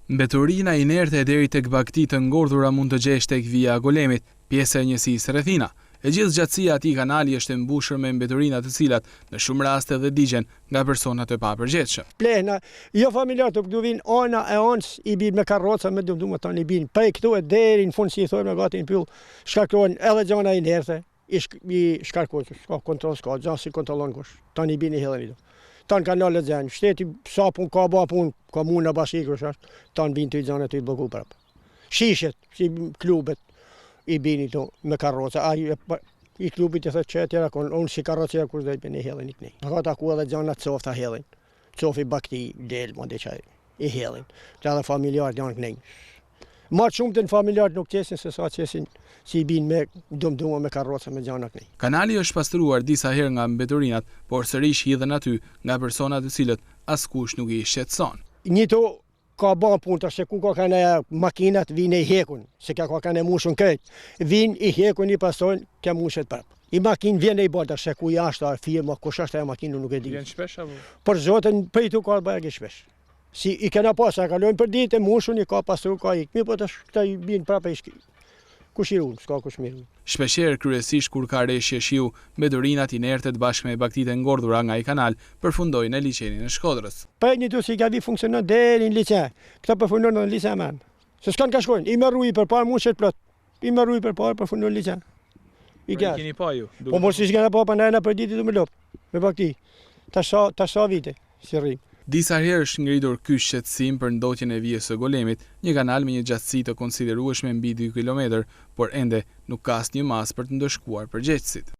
Mbeturina inerte deri tek bagtit të ngordhura mund të gjesh tek vija e golemit, pjesë e njësisë rrethina. E gjithë gjatësia e atij kanali është e mbushur me mbeturina të cilat në shumë raste dhe digjen nga persona të papërgjegjshëm. Plehna, jo familjar të këtu vinë ana e anës i bin me karroca me domethënë i bin prej këtu e deri në fund si i thonë gati në pyll, shkarkohen edhe gjana inerte, i shkarkohet, s'ka kontroll, s'ka gjë si kontrollon kush. Tani i bin i hellën këtu. Tan kanale zën, shteti sa pun ka bë pun, komuna bashkëkosh është, tan bin të gjana të blloku prap. Shishet si klubet i bini to me karroca, ai i klubit e thotë që tjera kon unë si karroca kur do të bëni hellin ikni. Aka taku edhe gjana cofta hellin. Cofi bakti del mande çaj i hellin. Ka edhe familjar janë kënej. Më shumë të familjar nuk qesin se sa qesin si i bin me dumduma me karroca me gjana kënej. Kanali është pastruar disa herë nga mbeturinat, por sërish hidhen aty nga persona të cilët askush nuk i shqetëson. Njëto ka ban punë tash ku ka kanë makinat vinë i hekun, se ka kanë mushun krejt. Vinë i hekun i pasojnë ka mushet prap. I makinë vjen i bota se ku jashtë firma, kush është ajo makinë nuk e di. Vjen shpesh apo? Për zotin prej tu ka bëj shpesh. Si i kena pas, kalojnë për ditë mushun i ka pasur ka ik. Mi po tash këta i bin prapë i kushirun, s'ka kush mirë. Shpeshherë kryesisht kur ka reshje shiu, mbeturinat inerte bashkë me bagtitë e ngordhura nga i kanal përfundojnë në liçenin e Shkodrës. Pa një dy si gavi funksionon deri në liçen. Këta përfundojnë në liçen më. Se s'kan ka shkojnë, i merrui përpara mushet plot. I merrui përpara përfundon në liçen. I gas. Keni pa ju? Po mos i s'kena pa pandajna për ditë të më lop. Me bagti. Tash sa vite si rrim. Disa herë është ngritur ky shqetësim për ndotjen e vijës së golemit, një kanal me një gjatësi të konsiderueshme mbi 2 kilometër, por ende nuk ka asnjë mas për të ndëshkuar përgjegjësit.